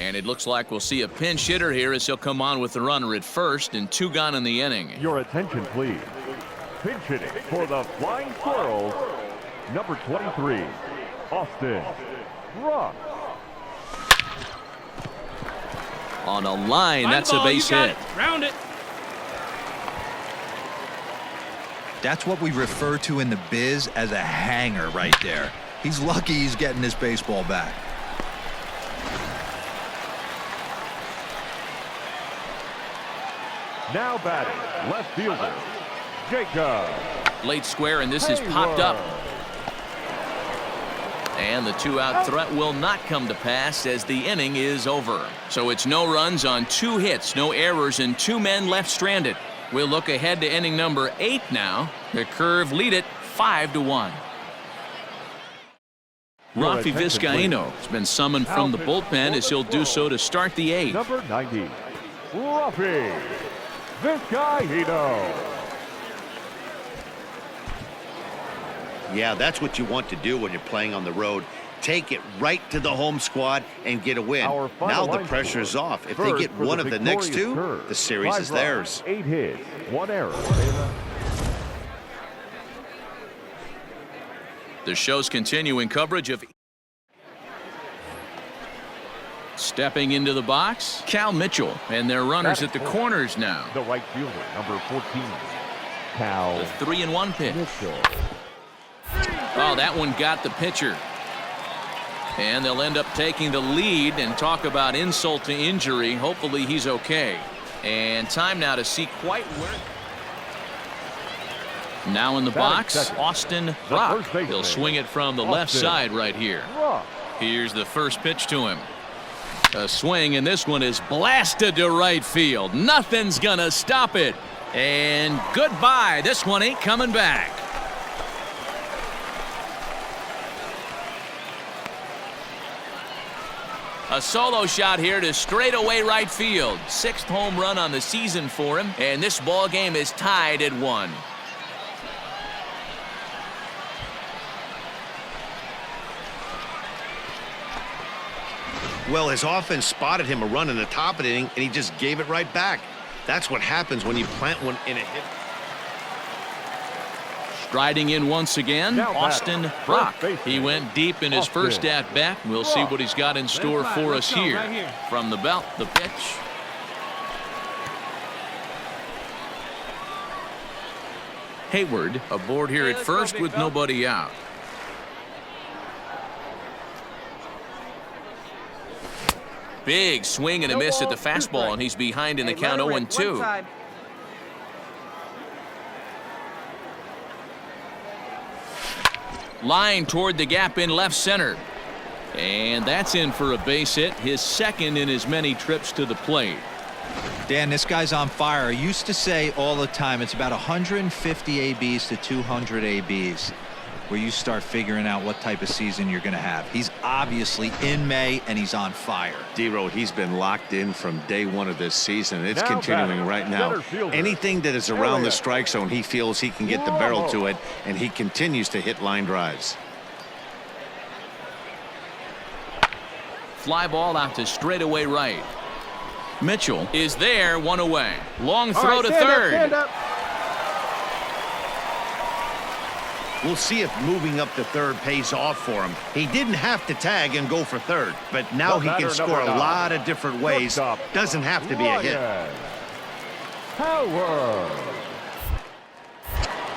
And it looks like we'll see a pinch hitter here as he'll come on with the runner at first and 2 gone in the inning. Your attention, please. Pinch hitting for the Flying Squirrels, number 23, Austin Rock. On a line, that's a base hit. Round it. That's what we refer to in the biz as a hanger right there. He's lucky he's getting this baseball back. Now batting, left fielder, Jacob. Late square, and this is popped up. And the 2-out threat will not come to pass as the inning is over. So it's no runs on 2 hits, no errors, and 2 men left stranded. We'll look ahead to inning number 8 now. The Curve lead it 5-1. Rafi Vizcaíno has been summoned from the bullpen as he'll do so to start the 8th. Number 90, Rafi Vizcaíno. Yeah, that's what you want to do when you're playing on the road. Take it right to the home squad and get a win. Now the pressure is off. If they get one of the next 2, the series is theirs. 8 hits, 1 error. The show's continuing coverage of stepping into the box, Cal Mitchell, and their runners at the corners now. The right fielder, number 14, Cal. The 3-1 pitch. Mitchell. Oh, that one got the pitcher. And they'll end up taking the lead, and talk about insult to injury. Hopefully he's okay. And time now to see quite where. Now in the box, Austin Rock. He'll swing it from the left side right here. Here's the first pitch to him. A swing, and this one is blasted to right field. Nothing's gonna stop it. And goodbye. This one ain't coming back. A solo shot here to straightaway right field. 6th home run on the season for him, and this ball game is tied at 1. Well, his offense spotted him a run in the top of the inning, and he just gave it right back. That's what happens when you plant one in a hit. Striding in once again, Austin Rock. He went deep in his first at-bat. We'll see what he's got in store for us here. From the belt, the pitch. Hayward aboard here at first with nobody out. Big swing and a miss at the fastball, and he's behind in the count 0-2. Line toward the gap in left center. And that's in for a base hit, his 2nd in as many trips to the plate. Dan, this guy's on fire. I used to say all the time it's about 150 ABs to 200 ABs where you start figuring out what type of season you're going to have. He's obviously in May, and he's on fire. D-Road, he's been locked in from day 1 of this season. It's continuing right now. Anything that is around the strike zone, he feels he can get the barrel to it, and he continues to hit line drives. Fly ball out to straightaway right. Mitchell is there, 1 away. Long throw to third. Stand up. We'll see if moving up to third pays off for him. He didn't have to tag and go for third, but now he can score a lot of different ways. Doesn't have to be a hit. Howard.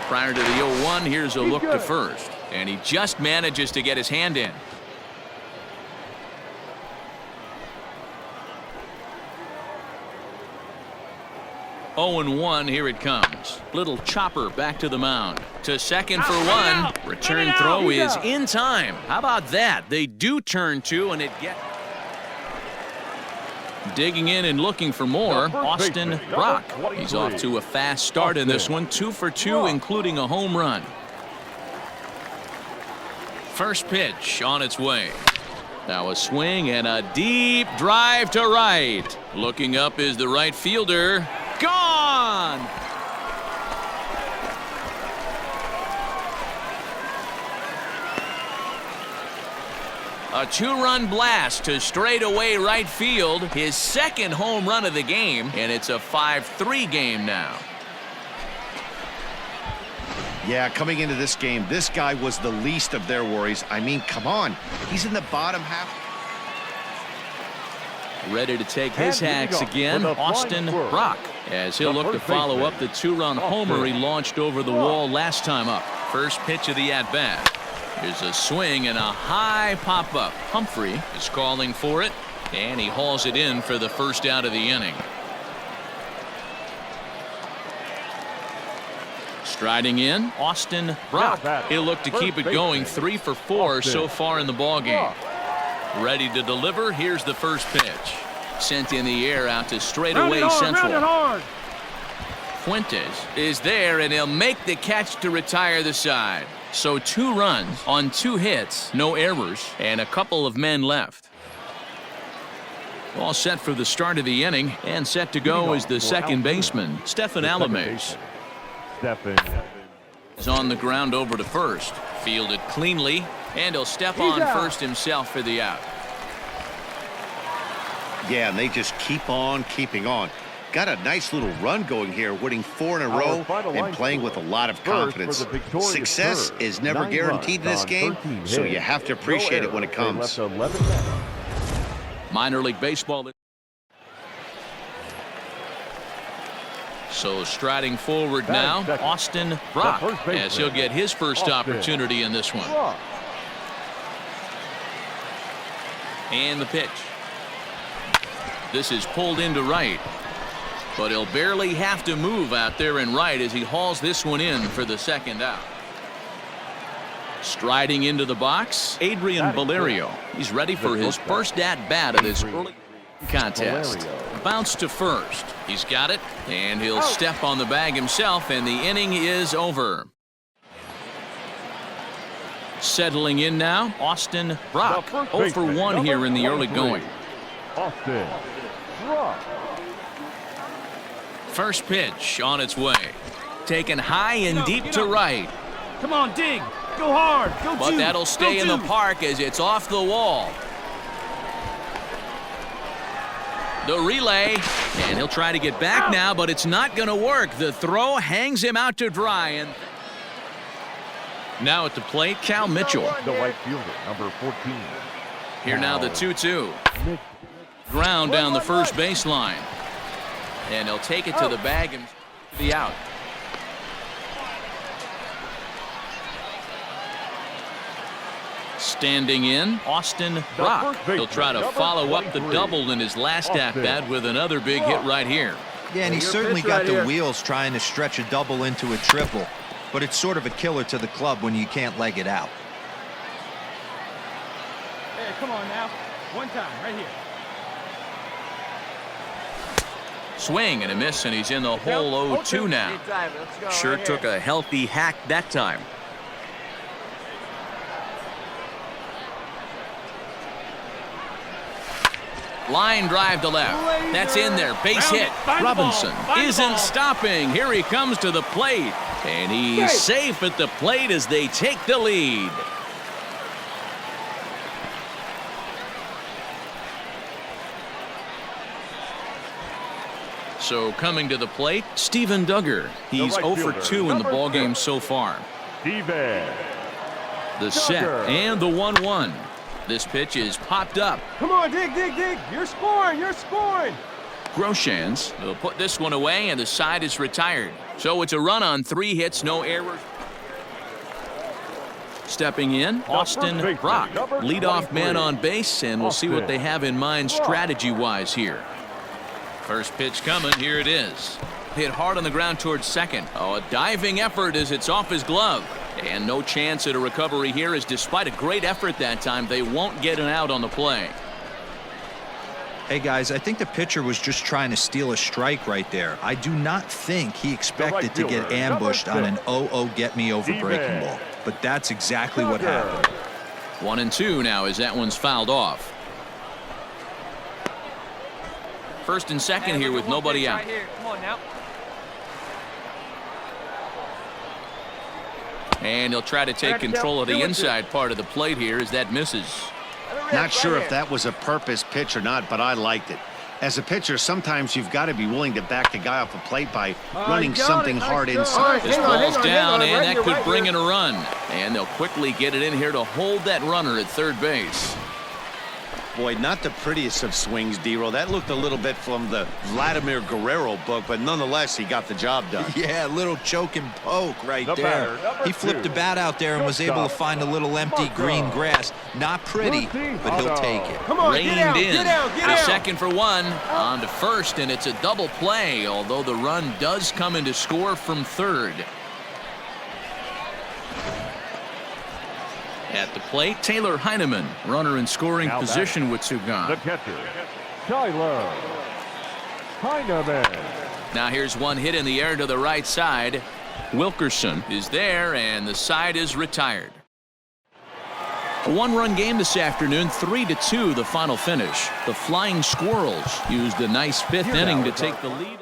Prior to the 0-1, here's a look to first. And he just manages to get his hand in. 0-1, here it comes. Little chopper back to the mound. To second for 1. Return throw is in time. How about that? They do turn 2, and it gets... Digging in and looking for more, Austin Rock. He's off to a fast start in this one. 2 for 2, including a home run. First pitch on its way. Now a swing and a deep drive to right. Looking up is the right fielder. Gone! A two-run blast to straightaway right field. His second home run of the game, and it's a 5-3 game now. Yeah, coming into this game, this guy was the least of their worries. I mean, come on. He's in the bottom half. Ready to take his hacks again, Austin Brock, as he'll look to follow up the two-run homer he launched over the wall last time up. First pitch of the at-bat. Here's a swing and a high pop-up. Humphrey is calling for it, and he hauls it in for the first out of the inning. Striding in, Austin Brock. He'll look to keep it going. 3 for 4 so far in the ballgame. Ready to deliver. Here's the first pitch. Sent in the air out to straightaway central. Fuentes is there, and he'll make the catch to retire the side. So 2 runs on 2 hits, no errors, and a couple of men left. All set for the start of the inning, and set to go is the second baseman, Stephen Alamez. Is on the ground over to first. Fielded cleanly, and he'll step on first himself for the out. Yeah, and they just keep on keeping on. Got a nice little run going here, winning 4 in a row and playing with a lot of confidence. Success is never guaranteed in this game, so you have to appreciate it when it comes. Minor League Baseball. So striding forward now, Austin Brock, as he'll get his first opportunity in this one. And the pitch. This is pulled into right, but he'll barely have to move out there in right as he hauls this one in for the second out. Striding into the box, Adrian Valerio. He's ready for his first at-bat of this early contest. Bounce to first. He's got it, and he'll step on the bag himself, and the inning is over. Settling in now, Austin Brock. 0 for 1 here in the early going. Austin Brock. First pitch on its way. Taken high and deep to right. Come on, dig. Go hard. Go But that'll stay in the park as it's off the wall. The relay, and he'll try to get back now, but it's not going to work. The throw hangs him out to dry. And now at the plate, Cal Mitchell. The right fielder, number 14. Here now the 2-2. Ground down the first baseline. And he'll take it to the bag and the out. Standing in, Austin Brock. He'll try to follow up the double in his last at-bat with another big hit right here. Yeah, and he certainly got the wheels trying to stretch a double into a triple, but it's sort of a killer to the club when you can't leg it out. Hey, come on now. One time, right here. Swing and a miss, and he's in the hole 0-2 now. Sure took a healthy hack that time. Line drive to left. That's in there. Base hit. Robinson isn't stopping. Here he comes to the plate. And he's safe at the plate as they take the lead. So coming to the plate, Steven Duggar. He's 0 for 2 in the ballgame so far. The set and the 1-1. This pitch is popped up. Come on, dig, dig, dig. You're scoring. You're scoring. Groshans will put this one away, and the side is retired. So it's a run on 3 hits, no errors. Stepping in, Austin Brock, leadoff man on base, and we'll see what they have in mind strategy-wise here. First pitch coming. Here it is. Hit hard on the ground towards second. Oh, a diving effort as it's off his glove. And no chance at a recovery here, as despite a great effort that time, they won't get an out on the play. Hey guys, I think the pitcher was just trying to steal a strike right there. I do not think he expected to get ambushed on an 0-0 get me over breaking ball, but that's exactly what happened. 1-2 now as that one's fouled off. First and second here with nobody out. Come on now. And he'll try to take control of the inside part of the plate here as that misses. Not sure if that was a purpose pitch or not, but I liked it. As a pitcher, sometimes you've got to be willing to back the guy off the plate by running something hard inside. This ball's down, and that could bring in a run. And they'll quickly get it in here to hold that runner at third base. Boy, not the prettiest of swings, D-Roll. That looked a little bit from the Vladimir Guerrero book, but nonetheless, he got the job done. Yeah, a little choke and poke right there. He flipped the bat out there and was able to find a little empty green grass. Not pretty, but he'll take it. Come on, Reined get out, in. get out, get The out. second for one. On to first, and it's a double play, although the run does come in to score from third. At the plate, Taylor Heineman, runner in scoring position with two gone. The catcher, Tyler Heineman. Now here's one hit in the air to the right side. Wilkerson is there, and the side is retired. A one-run game this afternoon, 3-2 the final finish. The Flying Squirrels used a nice fifth inning to take the lead.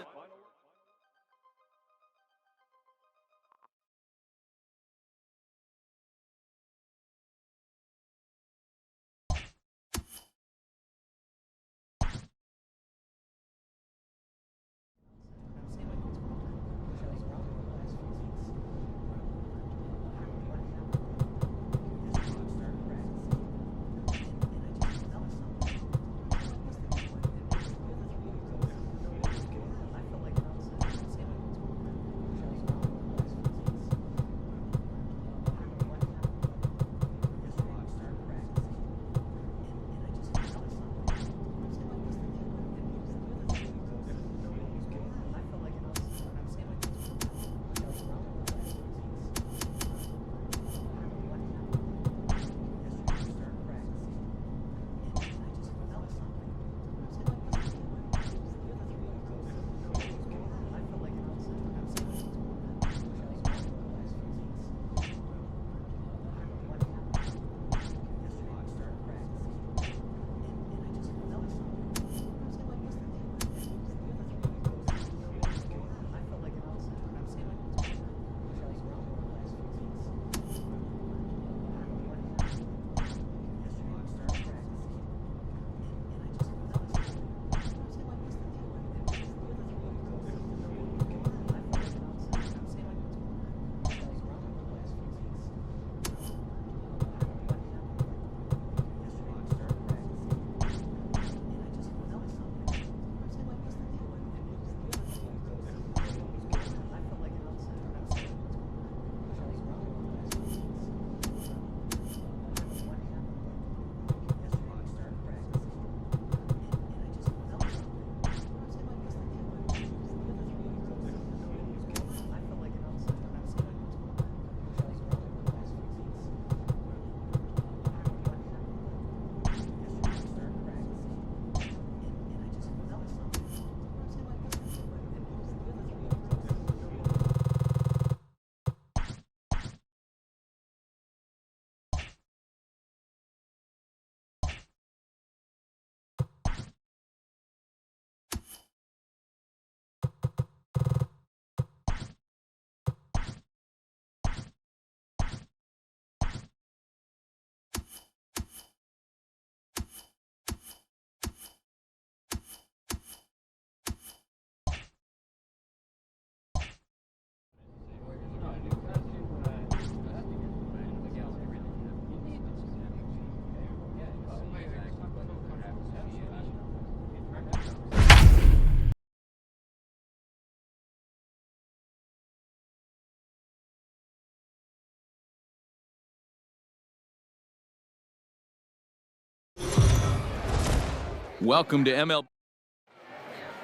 Welcome to MLB.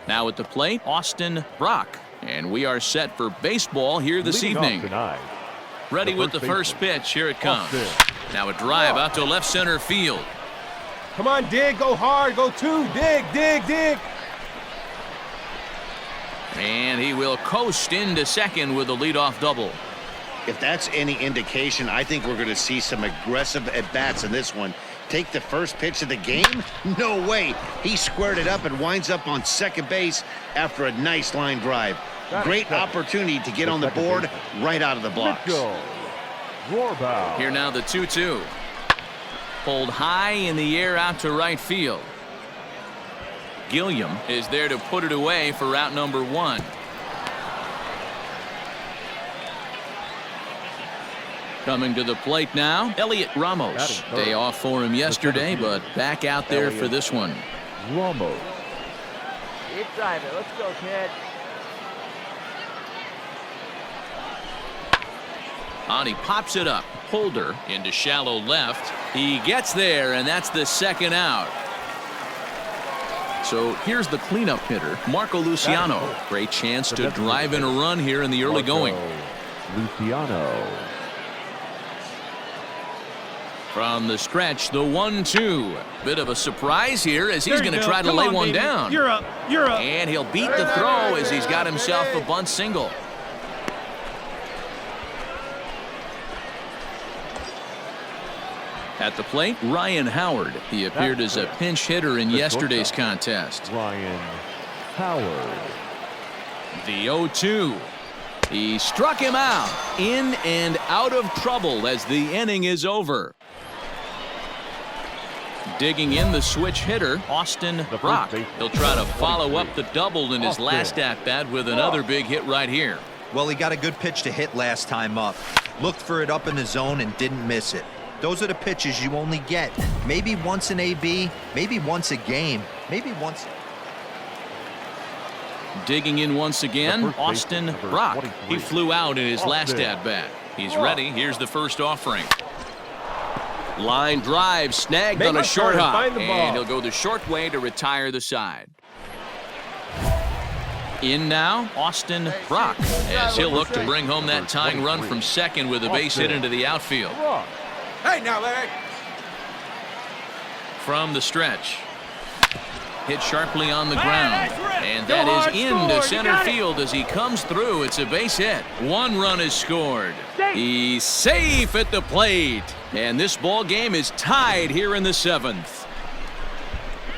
Now at the plate, Austin Brock. And we are set for baseball here this evening. Ready with the first pitch. Here it comes. Now a drive out to left center field. Come on, dig, go hard, go two, dig, dig, dig. And he will coast into second with a leadoff double. If that's any indication, I think we're going to see some aggressive at-bats in this one. Take the first pitch of the game? No way. He squared it up and winds up on second base after a nice line drive. Great opportunity to get on the board right out of the blocks. Here now the 2-2. Pulled high in the air out to right field. Gilliam is there to put it away for out number 1. Coming to the plate now, Elliot Ramos. Day off for him yesterday, but back out there for this one. Ramos. Keep driving. Let's go, kid. On he pops it up. Holder into shallow left. He gets there, and that's the second out. So here's the cleanup hitter, Marco Luciano. Great chance to drive in a run here in the early going. Luciano. From the stretch, the 1-2. Bit of a surprise here as he's going to try to lay one down. You're up. You're up. And he'll beat the throw as he's got himself a bunt single. At the plate, Ryan Howard. He appeared as a pinch hitter in yesterday's contest. Ryan Howard. The 0-2. He struck him out. In and out of trouble as the inning is over. Digging in the switch hitter, Austin Brock. He'll try to follow up the double in his last at-bat with another big hit right here. Well, he got a good pitch to hit last time up. Looked for it up in the zone and didn't miss it. Those are the pitches you only get. Maybe once an AB, maybe once a game, maybe once. Digging in once again, Austin Brock. He flew out in his last at-bat. He's ready. Here's the first offering. Line drive snagged on a short hop, and he'll go the short way to retire the side. In now, Austin Brock, as he'll look to bring home that tying run from second with a base hit into the outfield. Hey, now, Larry. From the stretch. Hit sharply on the ground, and that is into center field as he comes through. It's a base hit. 1 run is scored. He's safe at the plate, and this ball game is tied here in the 7th.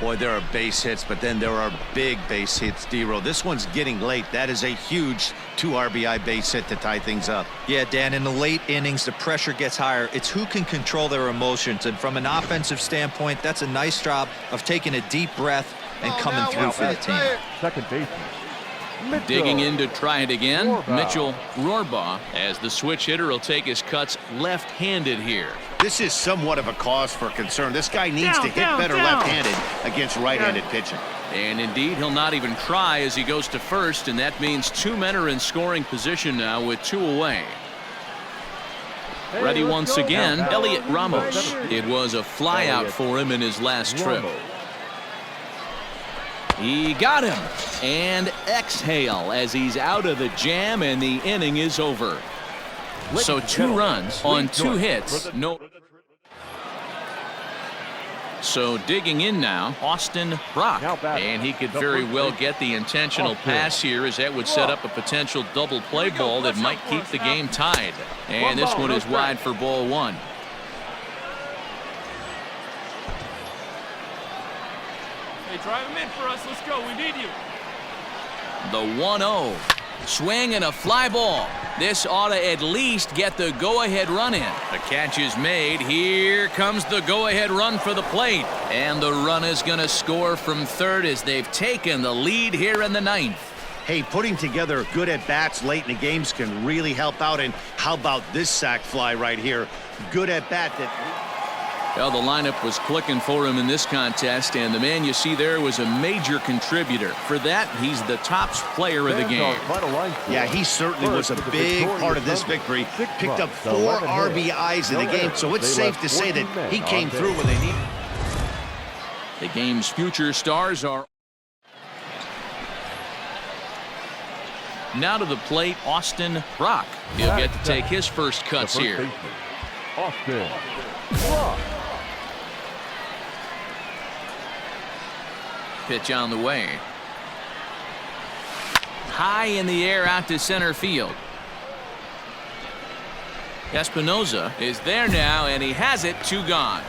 Boy, there are base hits, but then there are big base hits, D-Row. This one's getting late. That is a huge 2 RBI base hit to tie things up. Yeah, Dan, in the late innings, the pressure gets higher. It's who can control their emotions. And from an offensive standpoint, that's a nice job of taking a deep breath and coming through for the team. Second baseman. Digging in to try it again, Mitchell Rohrbaugh, as the switch hitter will take his cuts left-handed here. This is somewhat of a cause for concern. This guy needs to hit better left-handed against right-handed pitching. And indeed, he'll not even try as he goes to first, and that means 2 men are in scoring position now with 2 away. Ready once again, Elliot Ramos. It was a flyout for him in his last trip. He got him, and exhale as he's out of the jam, and the inning is over. So 2 runs on 2 hits. No. So digging in now, Austin Brock, and he could very well get the intentional pass here as that would set up a potential double play ball that might keep the game tied. And this one is wide for ball 1. Hey, drive him in for us. Let's go. We need you. The 1-0. Swing and a fly ball. This ought to at least get the go-ahead run in. The catch is made. Here comes the go-ahead run for the plate. And the run is going to score from third as they've taken the lead here in the 9th. Hey, putting together good at-bats late in the games can really help out. And how about this sac fly right here? Good at-bat that... Well, the lineup was clicking for him in this contest, and the man you see there was a major contributor. For that, he's the top player of the game. Yeah, he certainly was a big part of this victory. Picked up 4 RBIs in the game, so it's safe to say that he came through when they needed. The game's future stars are... Now to the plate, Austin Brock. He'll get to take his first cuts here. Austin Brock. Pitch on the way. High in the air out to center field. Espinoza is there now, and he has it. 2 gone.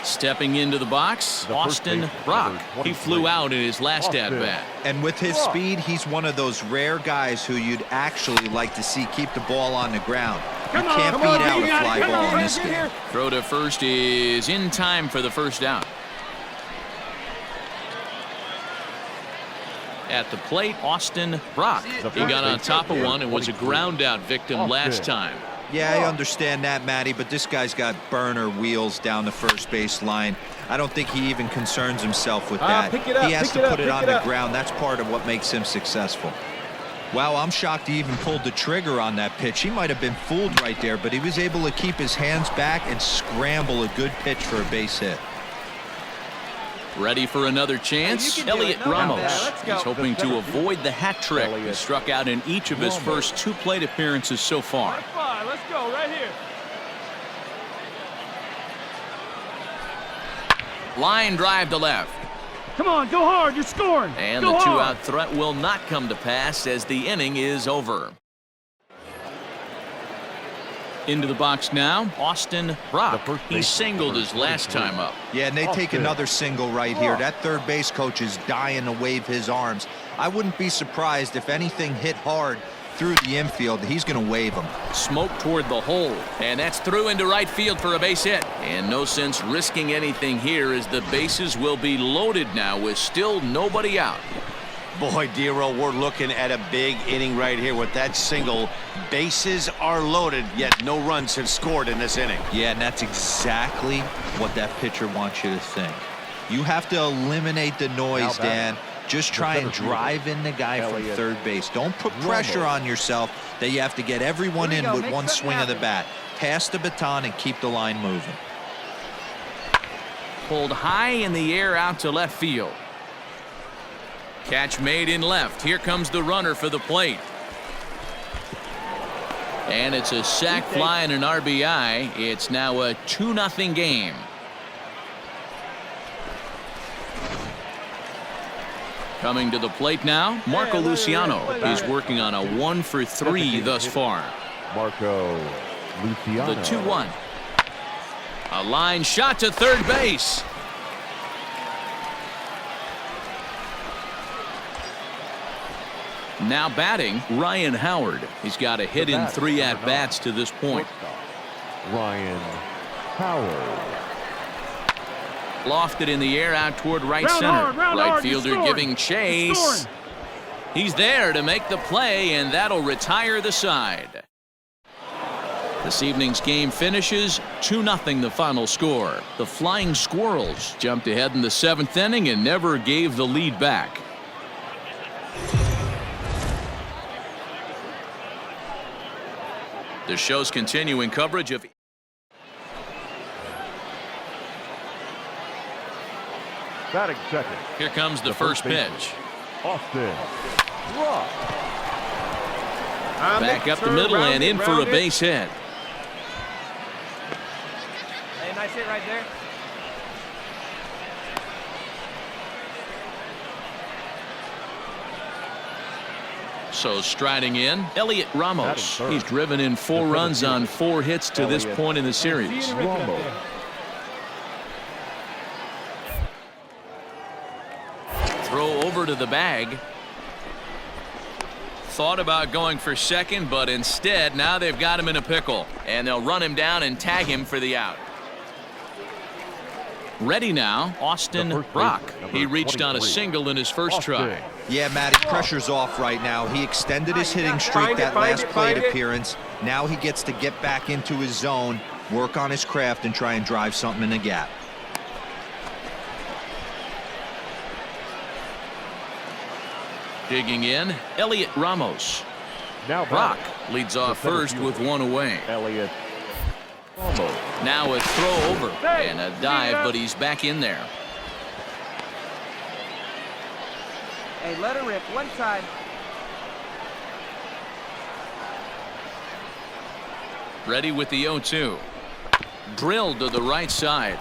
Stepping into the box, Austin Brock. He flew out in his last at-bat. And with his speed, he's one of those rare guys who you'd actually like to see keep the ball on the ground. can't beat out a fly ball in this game. Throw to first is in time for the first down. At the plate, Austin Brock. He got on top of one and was a ground out victim last time. Yeah, I understand that, Matty, but this guy's got burner wheels down the first base line. I don't think he even concerns himself with that. He has to put it on the ground. That's part of what makes him successful. Wow, I'm shocked he even pulled the trigger on that pitch. He might have been fooled right there, but he was able to keep his hands back and scramble a good pitch for a base hit. Ready for another chance? Elliot Ramos. He's hoping to avoid the hat trick. He struck out in each of his first 2 plate appearances so far. Let's go right here. Line drive to left. Come on, go hard. You're scoring. And the 2-out threat will not come to pass as the inning is over. Into the box now, Austin Brock. He singled his last time up. Yeah, and they take another single right here. That third base coach is dying to wave his arms. I wouldn't be surprised if anything hit hard through the infield. He's going to wave them. Smoke toward the hole, and that's through into right field for a base hit. And no sense risking anything here as the bases will be loaded now with still nobody out. Boy, Dero, we're looking at a big inning right here with that single. Bases are loaded, yet no runs have scored in this inning. Yeah, and that's exactly what that pitcher wants you to think. You have to eliminate the noise, Dan. Just try and drive in the guy from third base. Don't put pressure on yourself that you have to get everyone in with one swing of the bat. Pass the baton and keep the line moving. Pulled high in the air out to left field. Catch made in left. Here comes the runner for the plate. And it's a sac fly and an RBI. It's now a 2-0 game. Coming to the plate now, Marco Luciano. He's working on a 1-for-3 thus far. Marco Luciano. The 2-1. A line shot to third base. Now batting, Ryan Howard. He's got a hit in 3 at-bats to this point. Ryan Howard. Lofted in the air out toward right center. Right fielder giving chase. He's there to make the play, and that'll retire the side. This evening's game finishes 2-0 the final score. The Flying Squirrels jumped ahead in the 7th inning and never gave the lead back. The show's continuing coverage of batting second. Here comes the first pitch. Austin Brock. Back up the middle and in for a base hit. Hey, nice hit right there. So striding in, Elliot Ramos. He's driven in 4 runs on 4 hits to this point in the series. Throw over to the bag. Thought about going for second, but instead now they've got him in a pickle, and they'll run him down and tag him for the out. Ready now, Austin Brock. He reached on a single in his first try. Yeah, Matty, pressure's off right now. He extended his hitting streak that last plate appearance. Now he gets to get back into his zone, work on his craft, and try and drive something in the gap. Digging in, Elliot Ramos. Now Brock leads off first with 1 away. Elliot Ramos. Now a throw over and a dive, but he's back in there. Hey, let her rip one time. Ready with the 0-2. Drilled to the right side.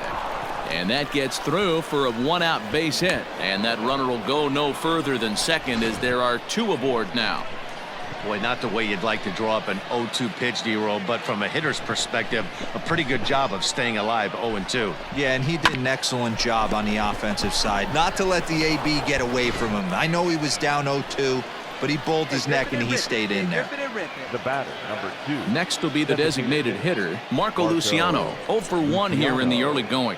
And that gets through for a 1-out base hit. And that runner will go no further than second as there are 2 aboard now. Boy, not the way you'd like to draw up an 0-2 pitch, D-roll, but from a hitter's perspective, a pretty good job of staying alive 0-2. Yeah, and he did an excellent job on the offensive side. Not to let the AB get away from him. I know he was down 0-2, but he bowled his neck and he stayed in there. The batter, number 2. Next will be the designated hitter, Marco Luciano. 0 for 1 here in the early going.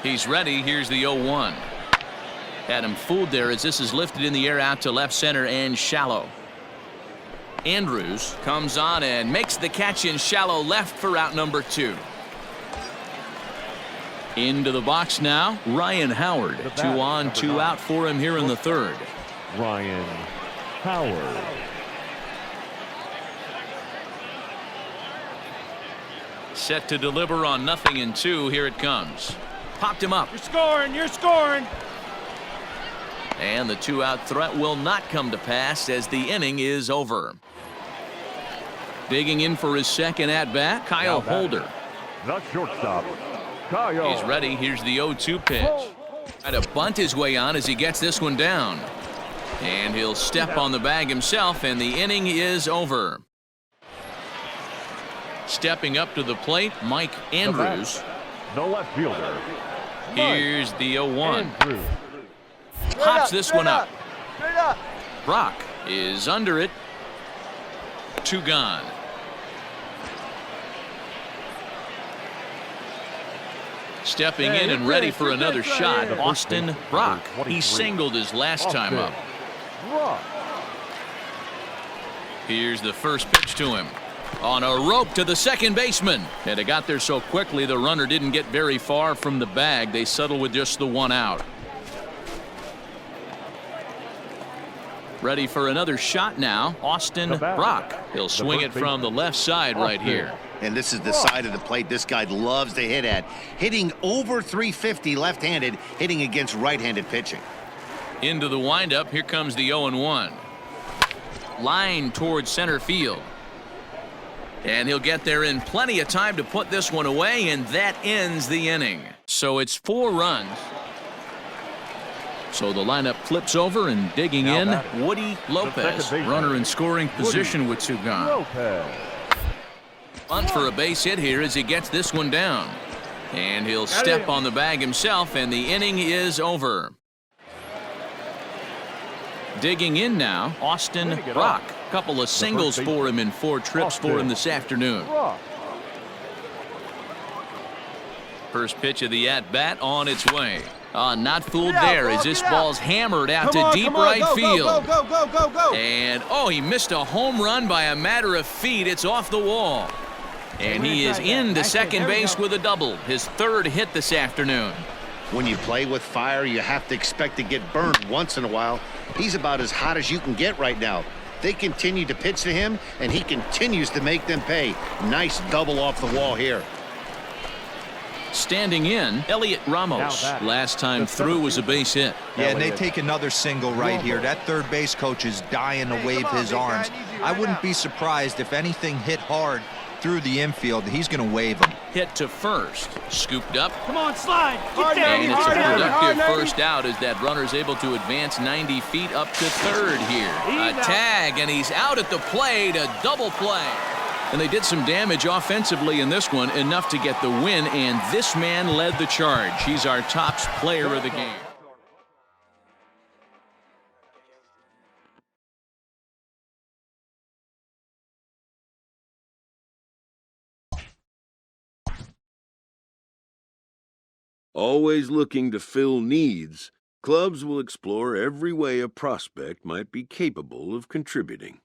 He's ready. Here's the 0-1. Had him fooled there as this is lifted in the air out to left center and shallow. Andrews comes on and makes the catch in shallow left for out number 2. Into the box now, Ryan Howard. 2 on, 2 out for him here in the third. Ryan Howard. Set to deliver on 0-2. Here it comes. Popped him up. You're scoring. You're scoring. And the 2-out threat will not come to pass as the inning is over. Digging in for his second at-bat, Kyle Holder. The shortstop, Kyle. He's ready. Here's the 0-2 pitch. Trying to bunt his way on as he gets this one down. And he'll step on the bag himself, and the inning is over. Stepping up to the plate, Mike Andrews. The left fielder. Here's the 0-1. Pops this one up. Brock is under it. 2 gone. Stepping in and ready for another shot, Austin Brock. He singled his last time up. Here's the first pitch to him. On a rope to the second baseman. And it got there so quickly the runner didn't get very far from the bag. They settled with just the 1 out. Ready for another shot now, Austin Brock. He'll swing it from the left side right here. And this is the side of the plate this guy loves to hit at. Hitting over 350 left-handed, hitting against right-handed pitching. Into the windup, here comes the 0-1. Line towards center field. And he'll get there in plenty of time to put this one away, and that ends the inning. So it's 4 runs. So the lineup flips over, and digging in, Woody Lopez. Runner in scoring position with 2 gone. Bunt for a base hit here as he gets this one down. And he'll step on the bag himself, and the inning is over. Digging in now, Austin Brock. Couple of singles for him in 4 trips for him this afternoon. First pitch of the at-bat on its way. Not fooled there as this ball's hammered out to deep right field. And, he missed a home run by a matter of feet. It's off the wall. And he is into second base with a double. His 3rd hit this afternoon. When you play with fire, you have to expect to get burned once in a while. He's about as hot as you can get right now. They continue to pitch to him, and he continues to make them pay. Nice double off the wall here. Standing in, Elliot Ramos. Last time through was a base hit. Yeah, and they take another single right here. That third base coach is dying to wave his arms. I wouldn't be surprised if anything hit hard through the infield. He's going to wave them. Hit to first. Scooped up. Come on, slide. Get down. And it's a productive first out as that runner's able to advance 90 feet up to third here. A tag, and he's out at the plate. A double play. And they did some damage offensively in this one, enough to get the win, and this man led the charge. He's our top player of the game. Always looking to fill needs, clubs will explore every way a prospect might be capable of contributing.